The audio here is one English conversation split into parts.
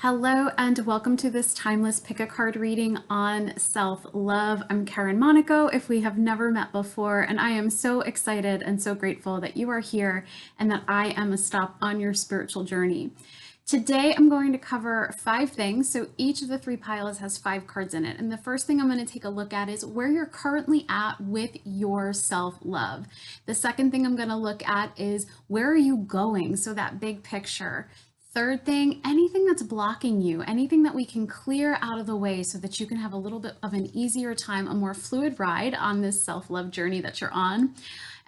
Hello and welcome to this timeless pick a card reading on self-love. I'm Karen Monaco, if we have never met before, and I am so excited and so grateful that you are here and that I am a stop on your spiritual journey. Today I'm going to cover 5 things. So each of the 3 piles has 5 cards in it. And the first thing I'm going to take a look at is where you're currently at with your self-love. The second thing I'm going to look at is where are you going? So that big picture. Third thing, anything that's blocking you, anything that we can clear out of the way so that you can have a little bit of an easier time, a more fluid ride on this self-love journey that you're on.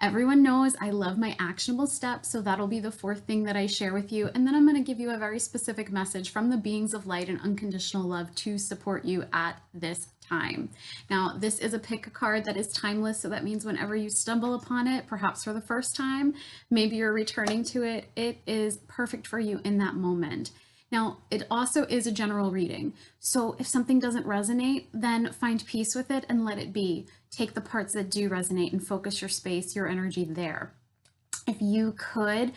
Everyone knows I love my actionable steps, so that'll be the 4th thing that I share with you. And then I'm going to give you a very specific message from the beings of light and unconditional love to support you at this time. Now, this is a pick a card that is timeless, so that means whenever you stumble upon it, perhaps for the first time, maybe you're returning to it, it is perfect for you in that moment. Now, it also is a general reading. So if something doesn't resonate, then find peace with it and let it be. Take the parts that do resonate and focus your space, your energy there. If you could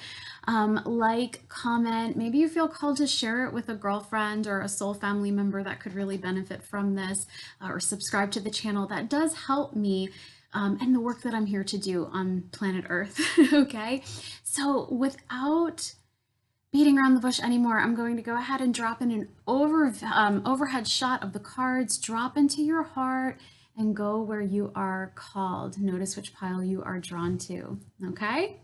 like, comment, maybe you feel called to share it with a girlfriend or a soul family member that could really benefit from this, or subscribe to the channel. That does help me and the work that I'm here to do on planet Earth. Okay, so without beating around the bush anymore, I'm going to go ahead and drop in an overhead shot of the cards. Drop into your heart and go where you are called. Notice which pile you are drawn to, okay?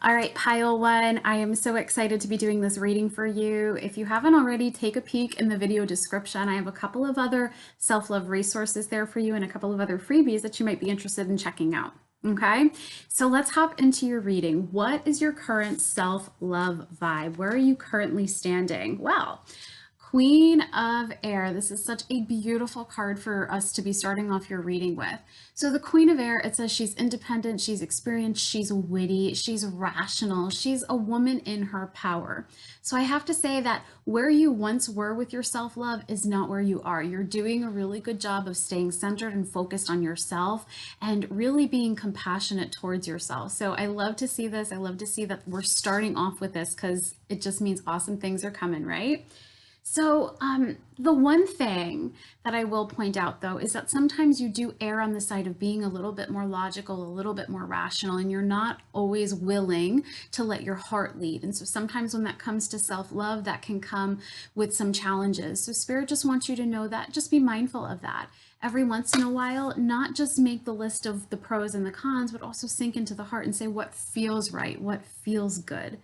All right, pile 1, I am so excited to be doing this reading for you. If you haven't already, take a peek in the video description. I have a couple of other self-love resources there for you and a couple of other freebies that you might be interested in checking out. Okay, so let's hop into your reading. What is your current self-love vibe? Where are you currently standing? Well, Queen of Air. This is such a beautiful card for us to be starting off your reading with. So the Queen of Air, it says she's independent, she's experienced, she's witty, she's rational, she's a woman in her power. So I have to say that where you once were with your self-love is not where you are. You're doing a really good job of staying centered and focused on yourself and really being compassionate towards yourself. So I love to see this. I love to see that we're starting off with this because it just means awesome things are coming, right? So the one thing that I will point out, though, is that sometimes you do err on the side of being a little bit more logical, a little bit more rational, and you're not always willing to let your heart lead. And so sometimes when that comes to self-love, that can come with some challenges. So Spirit just wants you to know that. Just be mindful of that. Every once in a while, not just make the list of the pros and the cons, but also sink into the heart and say what feels right, what feels good.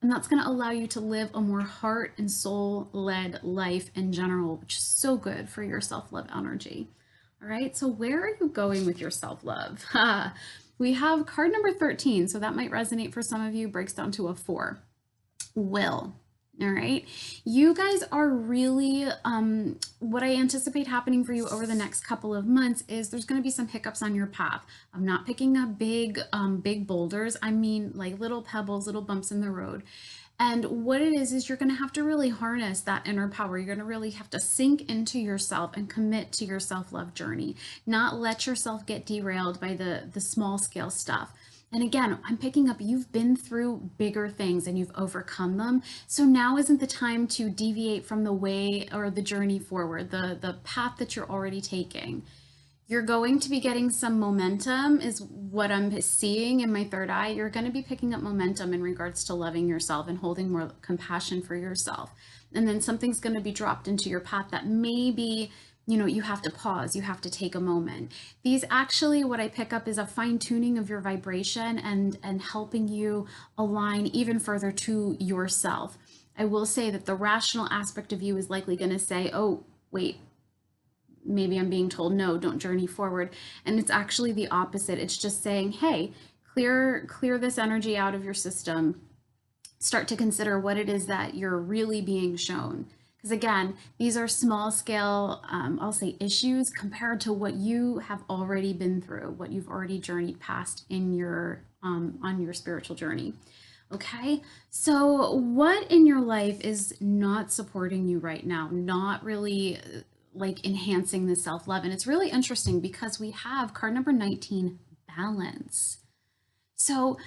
And that's going to allow you to live a more heart and soul-led life in general, which is so good for your self-love energy. All right, so where are you going with your self-love? We have card number 13, so that might resonate for some of you, breaks down to a 4. Will. All right, you guys are really, what I anticipate happening for you over the next couple of months is there's going to be some hiccups on your path. I'm not picking up big boulders. I mean like little pebbles, little bumps in the road. And what it is you're going to have to really harness that inner power. You're going to really have to sink into yourself and commit to your self-love journey, not let yourself get derailed by the small scale stuff. And again, I'm picking up you've been through bigger things and you've overcome them. So now isn't the time to deviate from the way or the journey forward, the path that you're already taking. You're going to be getting some momentum is what I'm seeing in my third eye. You're going to be picking up momentum in regards to loving yourself and holding more compassion for yourself. And then something's going to be dropped into your path that maybe you have to pause, you have to take a moment. These actually, what I pick up is a fine tuning of your vibration and helping you align even further to yourself. I will say that the rational aspect of you is likely going to say, oh, wait, maybe I'm being told, no, don't journey forward. And it's actually the opposite. It's just saying, hey, clear this energy out of your system. Start to consider what it is that you're really being shown. Because again, these are small scale, I'll say issues compared to what you have already been through, what you've already journeyed past in your, on your spiritual journey. Okay, so what in your life is not supporting you right now, not really like enhancing the self-love? And it's really interesting because we have card number 19, balance. So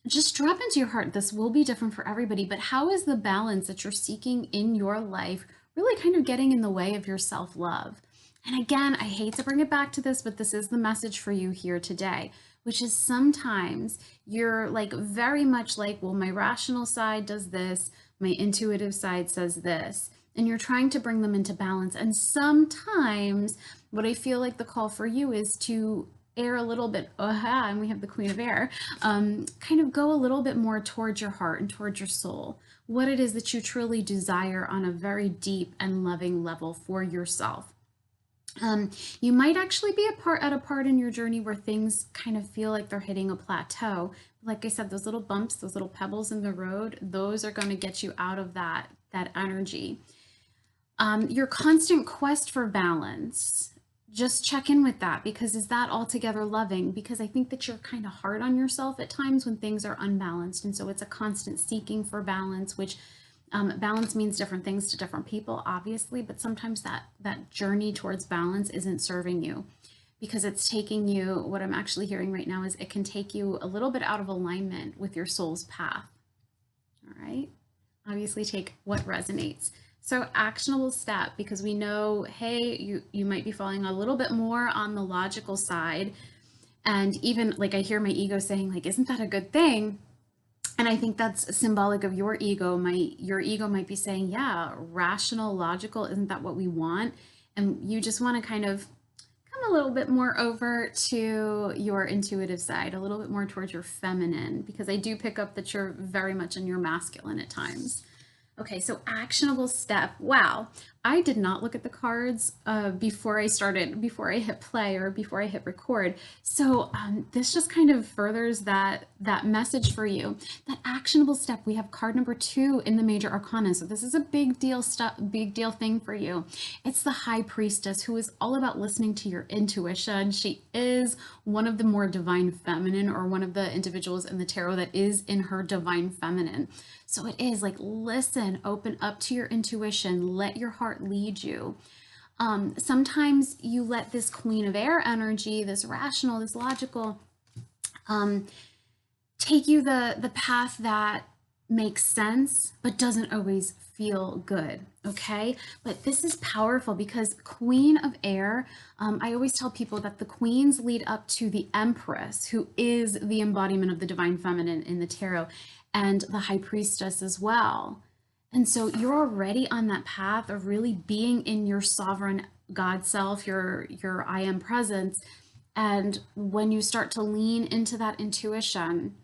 just drop into your heart, this will be different for everybody, but how is the balance that you're seeking in your life really kind of getting in the way of your self-love? And again, I hate to bring it back to this, but this is the message for you here today, which is sometimes you're like very much like, well, my rational side does this, my intuitive side says this, and you're trying to bring them into balance. And sometimes what I feel like the call for you is to air a little bit, and we have the Queen of Air, kind of go a little bit more towards your heart and towards your soul, what it is that you truly desire on a very deep and loving level for yourself. You might actually be at a part in your journey where things kind of feel like they're hitting a plateau. Like I said, those little bumps, those little pebbles in the road, those are going to get you out of that energy. Your constant quest for balance, just check in with that, because is that altogether loving? Because I think that you're kind of hard on yourself at times when things are unbalanced. And so it's a constant seeking for balance, which balance means different things to different people, obviously, but sometimes that journey towards balance isn't serving you because it's taking you, what I'm actually hearing right now is it can take you a little bit out of alignment with your soul's path. All right. Obviously take what resonates. So actionable step, because we know, hey, you might be falling a little bit more on the logical side. And even like I hear my ego saying, like, isn't that a good thing? And I think that's symbolic of your ego. Your ego might be saying, yeah, rational, logical, isn't that what we want? And you just want to kind of come a little bit more over to your intuitive side, a little bit more towards your feminine, because I do pick up that you're very much in your masculine at times. Okay, so actionable step. Wow, I did not look at the cards before I hit play or before I hit record. So this just kind of furthers that message for you. That actionable step. We have card number 2 in the major arcana. So this is a big deal thing for you. It's the High Priestess, who is all about listening to your intuition. She is one of the more divine feminine, or one of the individuals in the tarot that is in her divine feminine. So it is like, listen, open up to your intuition, let your heart lead you. Sometimes you let this Queen of Air energy, this rational, this logical, take you the path that makes sense, but doesn't always feel good. Okay. But this is powerful because Queen of Air, I always tell people that the queens lead up to the Empress, who is the embodiment of the divine feminine in the tarot, and the High Priestess as well. And so you're already on that path of really being in your sovereign God self, your I am presence. And when you start to lean into that intuition,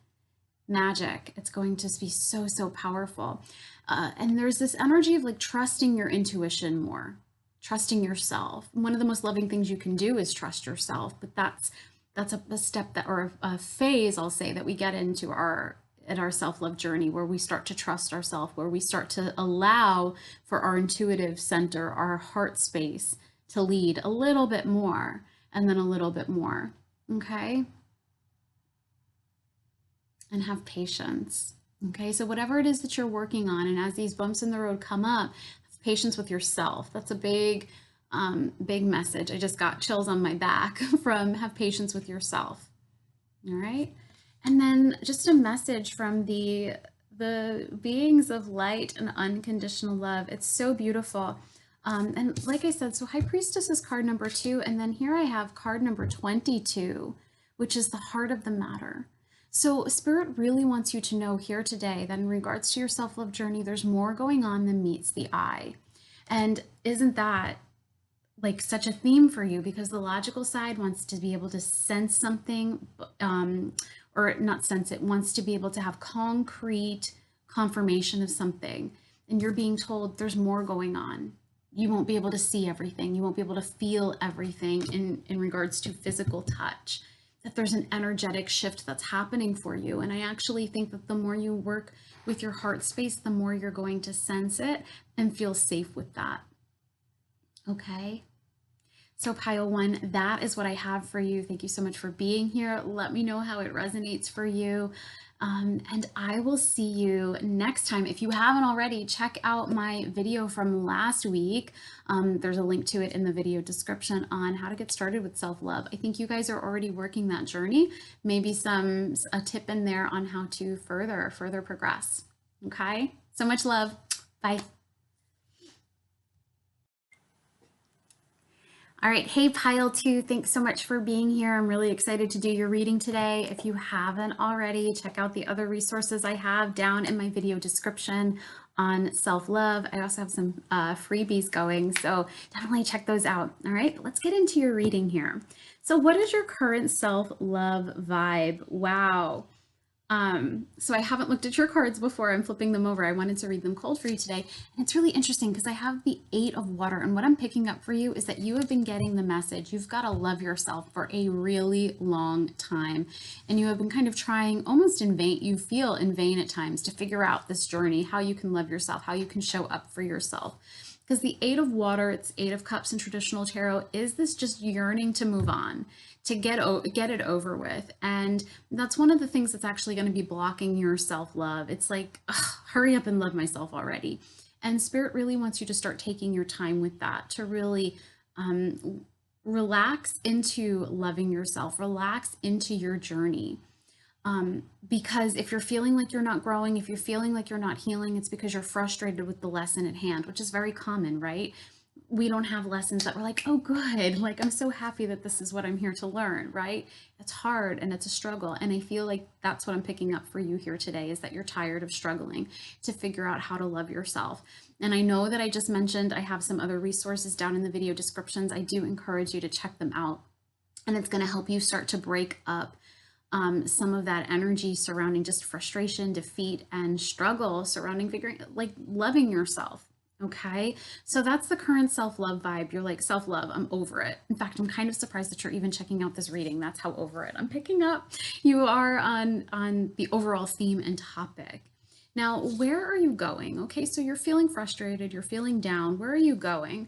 magic, it's going to be so powerful. And there's this energy of like trusting your intuition more, trusting yourself. One of the most loving things you can do is trust yourself, but that's a step that, or a phase, I'll say, that we get into our self-love journey, where we start to trust ourselves, where we start to allow for our intuitive center, our heart space, to lead a little bit more, and then a little bit more. Okay. And have patience. Okay, so whatever it is that you're working on, and as these bumps in the road come up, have patience with yourself. That's a big message. I just got chills on my back from have patience with yourself. All right, and then just a message from the beings of light and unconditional love. It's so beautiful. And like I said, so High Priestess is card number 2, and then here I have card number 22, which is the heart of the matter. So Spirit really wants you to know here today that in regards to your self-love journey, there's more going on than meets the eye. And isn't that like such a theme for you? Because the logical side wants to be able to sense something, or not sense it, wants to be able to have concrete confirmation of something. And you're being told there's more going on. You won't be able to see everything. You won't be able to feel everything in regards to physical touch. That there's an energetic shift that's happening for you. And I actually think that the more you work with your heart space, the more you're going to sense it and feel safe with that. Okay. So pile 1, that is what I have for you. Thank you so much for being here. Let me know how it resonates for you. And I will see you next time. If you haven't already, check out my video from last week. There's a link to it in the video description on how to get started with self-love. I think you guys are already working that journey. Maybe a tip in there on how to further progress. Okay? So much love. Bye. All right, hey Pile 2, thanks so much for being here. I'm really excited to do your reading today. If you haven't already, check out the other resources I have down in my video description on self-love. I also have some freebies going, so definitely check those out. All right, let's get into your reading here. So what is your current self-love vibe? Wow. So I haven't looked at your cards before. I'm flipping them over. I wanted to read them cold for you today. And it's really interesting because I have the 8 of water. And what I'm picking up for you is that you have been getting the message. You've got to love yourself for a really long time. And you have been kind of trying almost in vain. You feel in vain at times to figure out this journey, how you can love yourself, how you can show up for yourself. Because the 8 of water, it's 8 of cups in traditional tarot, is this just yearning to move on, to get it over with. And that's one of the things that's actually going to be blocking your self-love. It's like, ugh, hurry up and love myself already. And Spirit really wants you to start taking your time with that, to really relax into loving yourself, relax into your journey. Because if you're feeling like you're not growing, if you're feeling like you're not healing, it's because you're frustrated with the lesson at hand, which is very common, right? We don't have lessons that we're like, oh, good. Like, I'm so happy that this is what I'm here to learn, right? It's hard and it's a struggle. And I feel like that's what I'm picking up for you here today, is that you're tired of struggling to figure out how to love yourself. And I know that I just mentioned I have some other resources down in the video descriptions. I do encourage you to check them out. And it's going to help you start to break up some of that energy surrounding just frustration, defeat, and struggle surrounding loving yourself. Okay, so that's the current self-love vibe. You're like, self-love, I'm over it. In fact, I'm kind of surprised that you're even checking out this reading. That's how over it I'm picking up. You are on the overall theme and topic. Now, where are you going? Okay, so you're feeling frustrated, you're feeling down. Where are you going?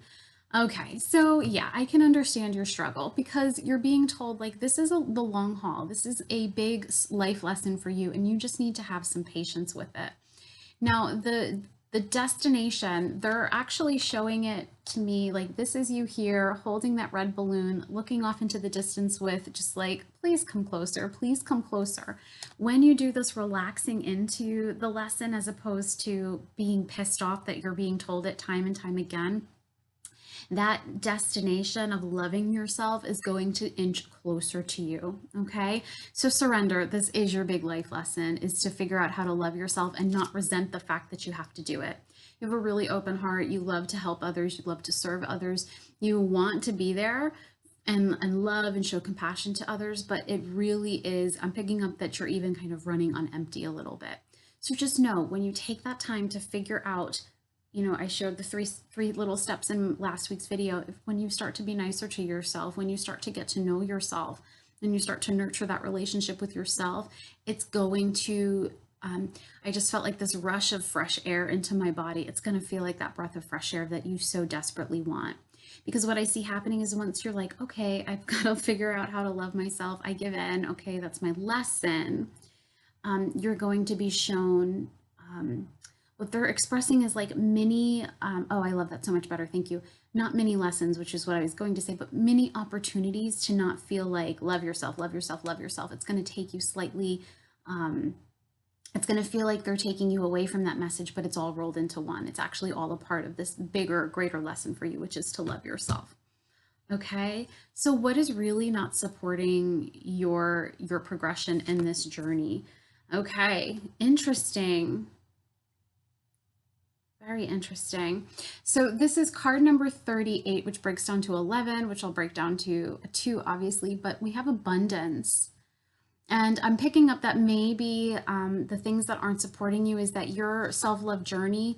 Okay, so yeah, I can understand your struggle because you're being told like this is the long haul. This is a big life lesson for you, and you just need to have some patience with it. Now, the destination, they're actually showing it to me like this is you here holding that red balloon, looking off into the distance with just like, please come closer, please come closer. When you do this, relaxing into the lesson as opposed to being pissed off that you're being told it time and time again, that destination of loving yourself is going to inch closer to you. Okay, so surrender. This is your big life lesson, is to figure out how to love yourself and not resent the fact that you have to do it. You have a really open heart. You love to help others. You love to serve others. You want to be there and love and show compassion to others, but it really is, I'm picking up that you're even kind of running on empty a little bit. So just know, when you take that time to figure out, I showed the three little steps in last week's video. When you start to be nicer to yourself, when you start to get to know yourself, and you start to nurture that relationship with yourself, it's going to, I just felt like this rush of fresh air into my body. It's going to feel like that breath of fresh air that you so desperately want. Because what I see happening is once you're like, okay, I've got to figure out how to love myself, I give in, okay, that's my lesson. You're going to be shown, what they're expressing is like mini, oh, I love that so much better. Thank you. Not mini lessons, which is what I was going to say, but mini opportunities to not feel like love yourself, love yourself, love yourself. It's going to take you slightly, it's going to feel like they're taking you away from that message, but it's all rolled into one. It's actually all a part of this bigger, greater lesson for you, which is to love yourself. Okay, so what is really not supporting your progression in this journey? Okay, interesting. Very interesting. So this is card number 38, which breaks down to 11, which I'll break down to a 2, obviously, but we have abundance. And I'm picking up that maybe the things that aren't supporting you is that your self-love journey,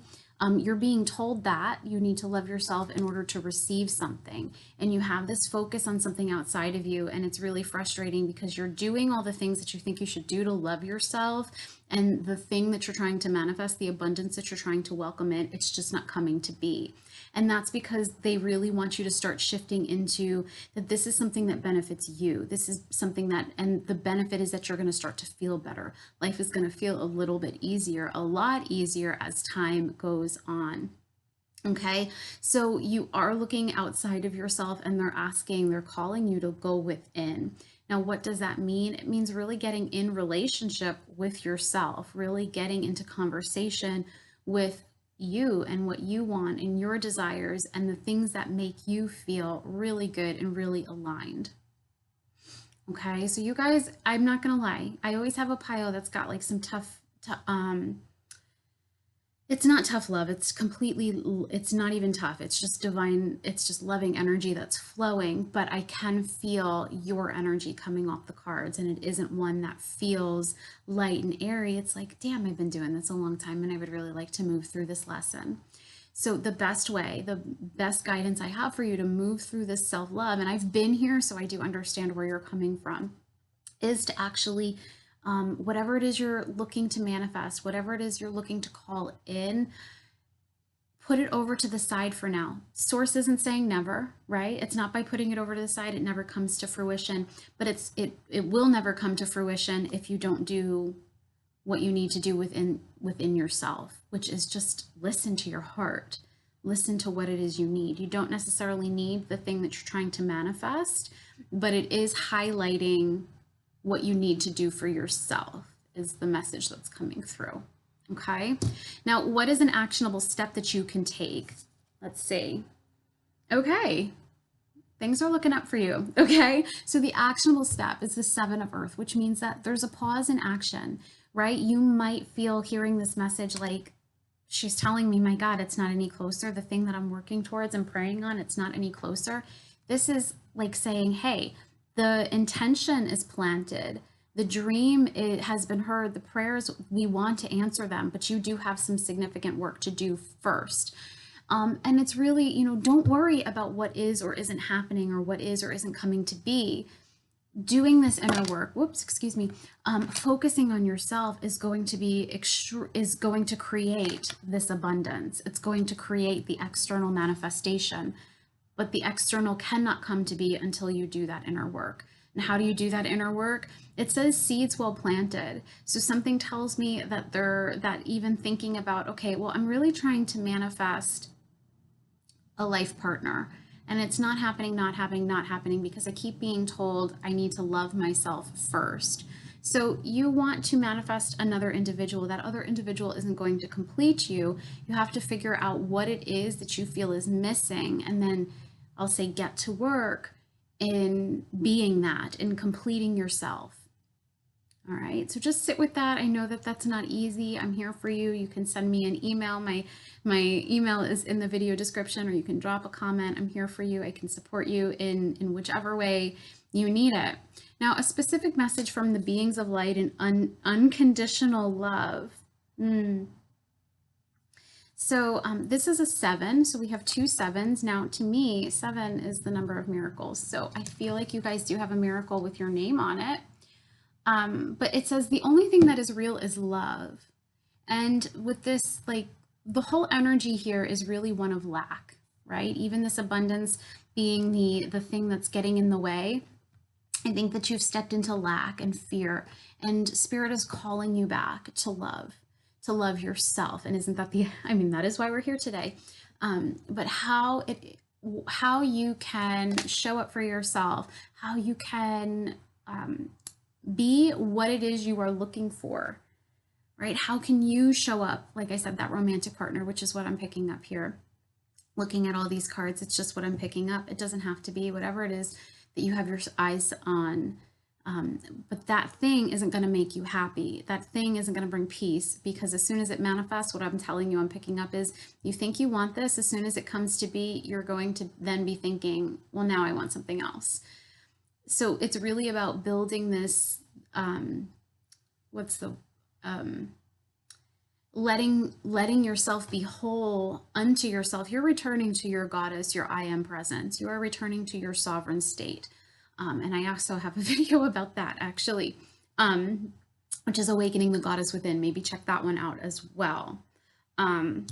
You're being told that you need to love yourself in order to receive something. And you have this focus on something outside of you. And it's really frustrating because you're doing all the things that you think you should do to love yourself. And the thing that you're trying to manifest, the abundance that you're trying to welcome in, it's just not coming to be. And that's because they really want you to start shifting into that this is something that benefits you. This is something that, and the benefit is that you're going to start to feel better. Life is going to feel a little bit easier, a lot easier as time goes on. Okay, so you are looking outside of yourself and they're calling you to go within. Now, what does that mean? It means really getting in relationship with yourself, really getting into conversation with you and what you want and your desires and the things that make you feel really good and really aligned. Okay, so you guys, I'm not gonna lie, I always have a pile that's got like some tough, it's not tough love. It's not even tough. It's just divine. It's just loving energy that's flowing. But I can feel your energy coming off the cards. And it isn't one that feels light and airy. It's like, damn, I've been doing this a long time and I would really like to move through this lesson. So the best way, the best guidance I have for you to move through this self-love, and I've been here, so I do understand where you're coming from, is to actually whatever it is you're looking to manifest, whatever it is you're looking to call in, put it over to the side for now. Source isn't saying never, right? It's not by putting it over to the side, it never comes to fruition, but it will never come to fruition if you don't do what you need to do within yourself, which is just listen to your heart. Listen to what it is you need. You don't necessarily need the thing that you're trying to manifest, but it is highlighting what you need to do for yourself is the message that's coming through. Okay. Now, what is an actionable step that you can take? Let's see. Okay. Things are looking up for you. Okay. So the actionable step is the 7 of Earth, which means that there's a pause in action, right? You might feel hearing this message like, she's telling me, my God, it's not any closer. The thing that I'm working towards and praying on, it's not any closer. This is like saying, hey, the intention is planted. The dream, it has been heard. The prayers, we want to answer them, but you do have some significant work to do first. And it's really, don't worry about what is or isn't happening or what is or isn't coming to be. Doing this inner work, focusing on yourself is going to create this abundance. It's going to create the external manifestation, but the external cannot come to be until you do that inner work. And how do you do that inner work? It says seeds well planted. So something tells me that even thinking about, okay, well, I'm really trying to manifest a life partner. And it's not happening because I keep being told I need to love myself first. So you want to manifest another individual. That other individual isn't going to complete you. You have to figure out what it is that you feel is missing. And then I'll say get to work in being that, in completing yourself. All right, so just sit with that. I know that that's not easy. I'm here for you. You can send me an email. My email is in the video description, or you can drop a comment. I'm here for you. I can support you in whichever way you need it. Now, a specific message from the beings of light and unconditional love. So this is a 7. So we have 2 7s. Now, to me, 7 is the number of miracles. So I feel like you guys do have a miracle with your name on it. But it says the only thing that is real is love. And with this, like, the whole energy here is really one of lack, right? Even this abundance being the thing that's getting in the way. I think that you've stepped into lack and fear, and Spirit is calling you back to love yourself. And isn't that that is why we're here today. But how you can show up for yourself, how you can, be what it is you are looking for, right? How can you show up, like I said, that romantic partner, which is what I'm picking up here. Looking at all these cards, it's just what I'm picking up. It doesn't have to be whatever it is that you have your eyes on. But that thing isn't going to make you happy. That thing isn't going to bring peace, because as soon as it manifests, what I'm telling you, I'm picking up is you think you want this. As soon as it comes to be, you're going to then be thinking, well, now I want something else. So it's really about building this, letting yourself be whole unto yourself. You're returning to your goddess, your I am presence. You are returning to your sovereign state. And I also have a video about that actually, which is awakening the goddess within. Maybe check that one out as well. But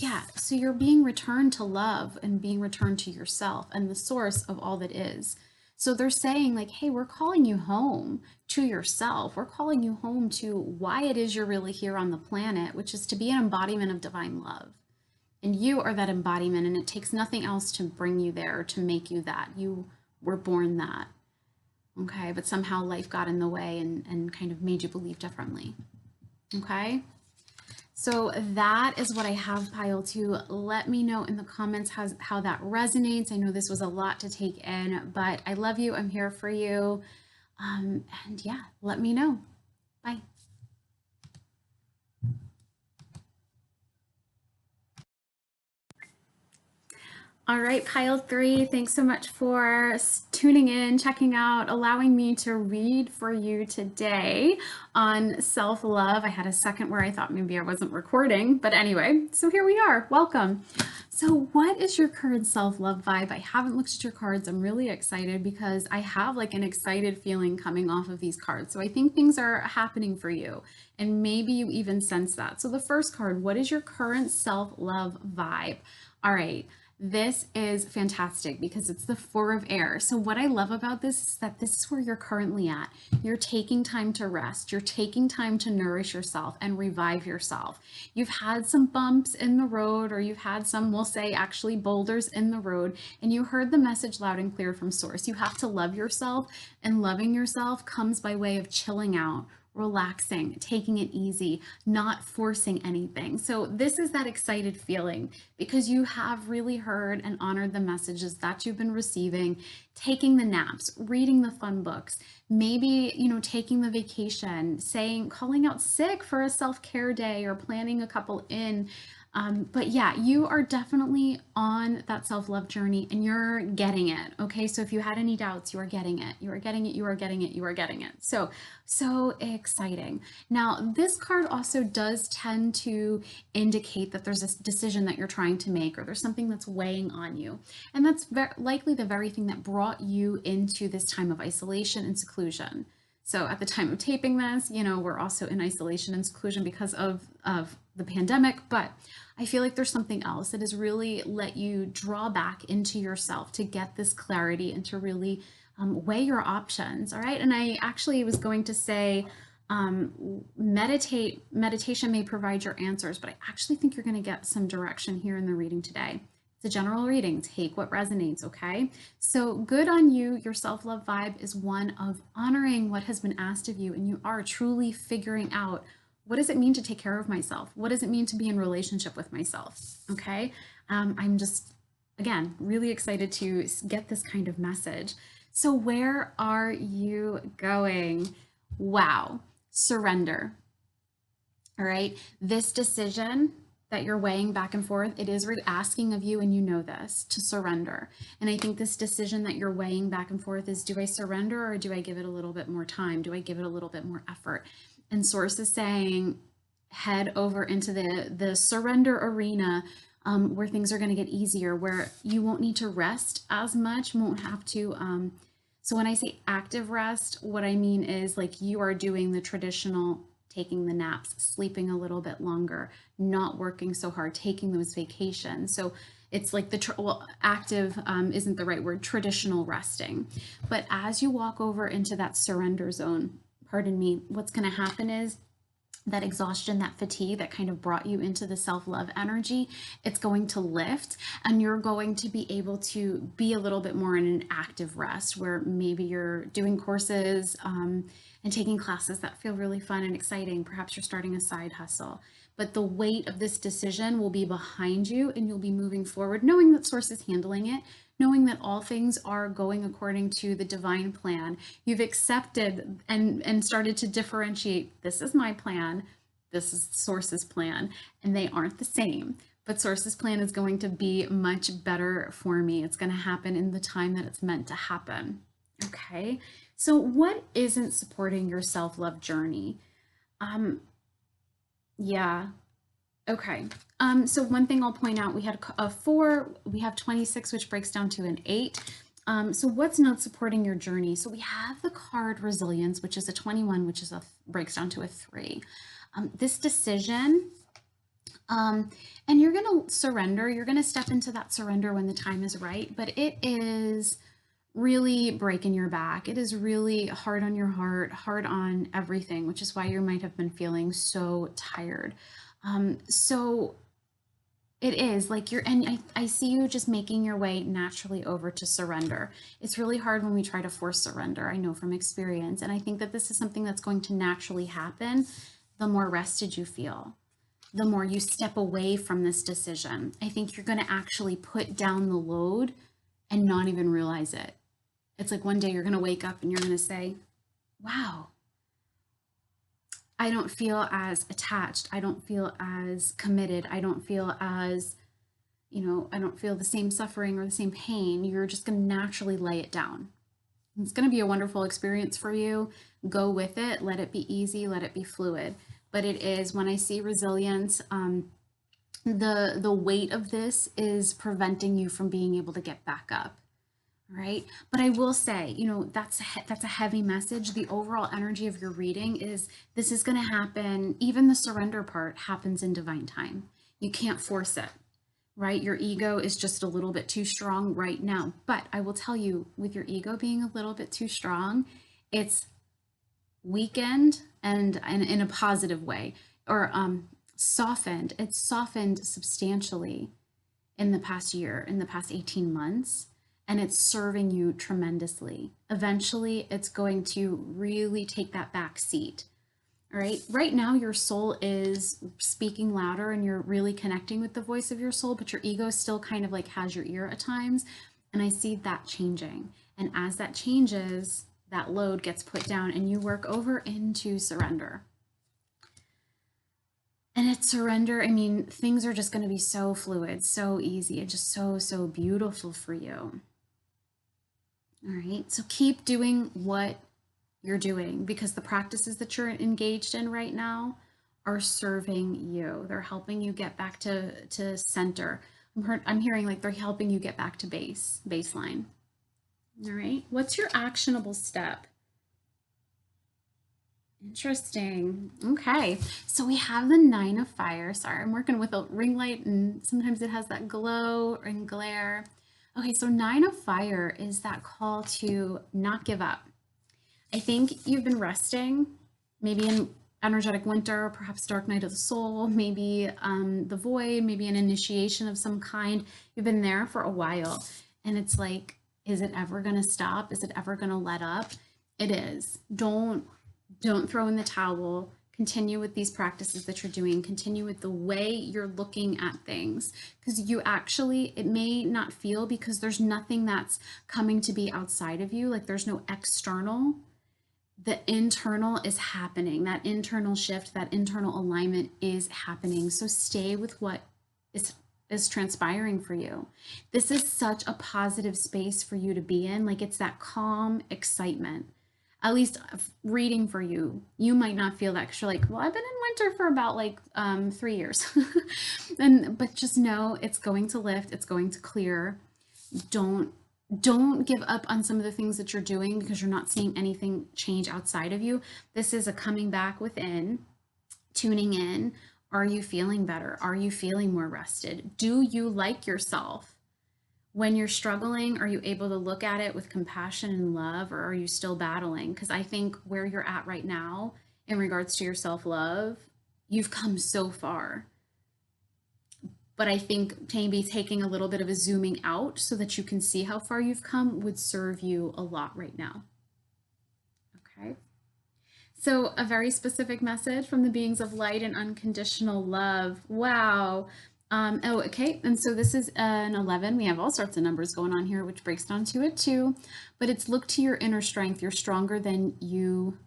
yeah, so you're being returned to love and being returned to yourself and the source of all that is. So they're saying, like, hey, we're calling you home to yourself. We're calling you home to why it is you're really here on the planet, which is to be an embodiment of divine love. And you are that embodiment, and it takes nothing else to bring you there, to make you that. You were born that. Okay, but somehow life got in the way and kind of made you believe differently. Okay. So that is what I have, Pile 2. Let me know in the comments how that resonates. I know this was a lot to take in, but I love you. I'm here for you. And yeah, let me know. Bye. All right, Pile 3, thanks so much for tuning in, checking out, allowing me to read for you today on self-love. I had a second where I thought maybe I wasn't recording, but anyway, so here we are. Welcome. So what is your current self-love vibe? I haven't looked at your cards. I'm really excited because I have like an excited feeling coming off of these cards. So I think things are happening for you, and maybe you even sense that. So the first card, what is your current self-love vibe? All right. This is fantastic because it's the Four of Air. So what I love about this is that this is where you're currently at. You're taking time to rest. You're taking time to nourish yourself and revive yourself. You've had some bumps in the road, or you've had some, we'll say, actually boulders in the road, and you heard the message loud and clear from Source. You have to love yourself, and loving yourself comes by way of chilling out, relaxing, taking it easy, not forcing anything. So this is that excited feeling because you have really heard and honored the messages that you've been receiving, taking the naps, reading the fun books, maybe, taking the vacation, calling out sick for a self-care day or planning a couple in. But yeah, you are definitely on that self-love journey and you're getting it. Okay. So if you had any doubts, you are getting it. You are getting it. You are getting it. You are getting it. So exciting. Now, this card also does tend to indicate that there's a decision that you're trying to make, or there's something that's weighing on you. And that's likely the very thing that brought you into this time of isolation and seclusion. So at the time of taping this, we're also in isolation and seclusion because of the pandemic, but I feel like there's something else that has really let you draw back into yourself to get this clarity and to really weigh your options. All right. And I actually was going to say, meditation may provide your answers, but I actually think you're going to get some direction here in the reading today. It's a general reading. Take what resonates, okay? So good on you. Your self-love vibe is one of honoring what has been asked of you, and you are truly figuring out, what does it mean to take care of myself? What does it mean to be in relationship with myself? Okay. I'm just, again, really excited to get this kind of message. So where are you going? Wow. Surrender. All right. This decision that you're weighing back and forth, it is asking of you, and you know this, to surrender. And I think this decision that you're weighing back and forth is, do I surrender or do I give it a little bit more time? Do I give it a little bit more effort? And Source is saying, head over into the surrender arena, where things are going to get easier, where you won't need to rest as much, won't have to. So when I say active rest, what I mean is like you are doing the traditional, taking the naps, sleeping a little bit longer, not working so hard, taking those vacations. So it's like active isn't the right word, traditional resting. But as you walk over into that surrender zone, pardon me, what's going to happen is that exhaustion, that fatigue that kind of brought you into the self-love energy, it's going to lift, and you're going to be able to be a little bit more in an active rest, where maybe you're doing courses and taking classes that feel really fun and exciting. Perhaps you're starting a side hustle, but the weight of this decision will be behind you, and you'll be moving forward knowing that Source is handling it, knowing that all things are going according to the divine plan. You've accepted and started to differentiate, this is my plan, this is Source's plan, and they aren't the same. But Source's plan is going to be much better for me. It's going to happen in the time that it's meant to happen. Okay, so what isn't supporting your self-love journey? Yeah. Okay. So one thing I'll point out, we had a 4, we have 26, which breaks down to an 8. So what's not supporting your journey? So we have the card resilience, which is a 21, which is breaks down to a 3. This decision, and you're going to surrender. You're going to step into that surrender when the time is right, but it is really breaking your back. It is really hard on your heart, hard on everything, which is why you might have been feeling so tired. So it is like and I see you just making your way naturally over to surrender. It's really hard when we try to force surrender, I know from experience. And I think that this is something that's going to naturally happen the more rested you feel, the more you step away from this decision. I think you're going to actually put down the load and not even realize it. It's like one day you're going to wake up and you're going to say, wow, I don't feel as attached. I don't feel as committed. I don't feel as, I don't feel the same suffering or the same pain. You're just going to naturally lay it down. It's going to be a wonderful experience for you. Go with it. Let it be easy. Let it be fluid. But it is, when I see resilience, the weight of this is preventing you from being able to get back up. Right. But I will say, that's a heavy message. The overall energy of your reading is this is going to happen. Even the surrender part happens in divine time. You can't force it. Right. Your ego is just a little bit too strong right now. But I will tell you, with your ego being a little bit too strong, it's weakened and in a positive way, or softened. It's softened substantially in the past year, in the past 18 months. And it's serving you tremendously. Eventually, it's going to really take that back seat. All right. Right now, your soul is speaking louder and you're really connecting with the voice of your soul, but your ego still kind of like has your ear at times. And I see that changing. And as that changes, that load gets put down and you work over into surrender. And at surrender, I mean, things are just going to be so fluid, so easy, and just so beautiful for you. All right, so keep doing what you're doing, because the practices that you're engaged in right now are serving you. They're helping you get back to center. I'm hearing like they're helping you get back to baseline. All right, what's your actionable step? Interesting. Okay, so we have the 9 of fire. Sorry, I'm working with a ring light and sometimes it has that glow and glare. Okay, so 9 of fire is that call to not give up. I think you've been resting, maybe in energetic winter, perhaps dark night of the soul, maybe the void, maybe an initiation of some kind. You've been there for a while. And it's like, is it ever going to stop? Is it ever going to let up? It is. Don't throw in the towel. Continue with these practices that you're doing. Continue with the way you're looking at things, because you actually, it may not feel, because there's nothing that's coming to be outside of you. Like there's no external. The internal is happening. That internal shift, that internal alignment is happening. So stay with what is transpiring for you. This is such a positive space for you to be in. Like it's that calm excitement. At least reading for you, you might not feel that, because you're like, well, I've been in winter for about like 3 years. But just know it's going to lift, it's going to clear. Don't give up on some of the things that you're doing because you're not seeing anything change outside of you. This is a coming back within, tuning in. Are you feeling better? Are you feeling more rested? Do you like yourself? When you're struggling, are you able to look at it with compassion and love, or are you still battling? Because I think where you're at right now in regards to your self-love, you've come so far. But I think maybe taking a little bit of a zooming out so that you can see how far you've come would serve you a lot right now. Okay. So a very specific message from the beings of light and unconditional love. Wow. Oh, okay. And so this is an 11. We have all sorts of numbers going on here, which breaks down to a 2. But it's look to your inner strength. You're stronger than you.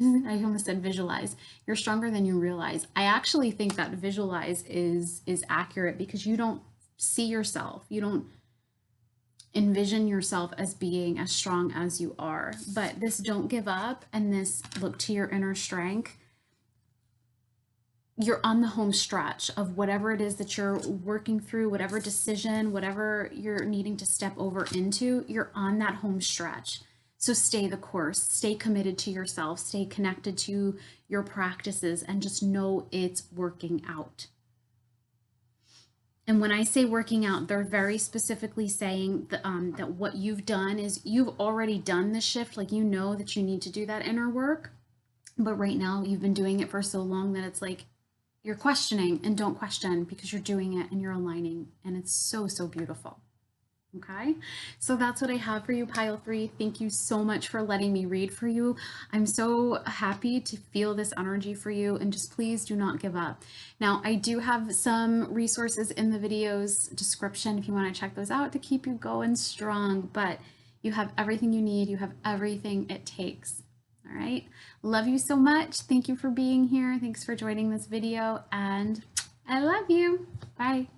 I almost said visualize. You're stronger than you realize. I actually think that visualize is accurate, because you don't see yourself. You don't envision yourself as being as strong as you are. But this don't give up and this look to your inner strength, you're on the home stretch of whatever it is that you're working through, whatever decision, whatever you're needing to step over into, you're on that home stretch. So stay the course, stay committed to yourself, stay connected to your practices, and just know it's working out. And when I say working out, they're very specifically saying that what you've done is you've already done the shift. Like, you know that you need to do that inner work. But right now, you've been doing it for so long that it's like you're questioning, and don't question, because you're doing it and you're aligning. And it's so, so beautiful. Okay, so that's what I have for you, pile 3. Thank you so much for letting me read for you. I'm so happy to feel this energy for you, and just please do not give up. Now, I do have some resources in the video's description if you want to check those out to keep you going strong, but you have everything you need. You have everything it takes. All right, love you so much. Thank you for being here. Thanks for joining this video, and I love you. Bye.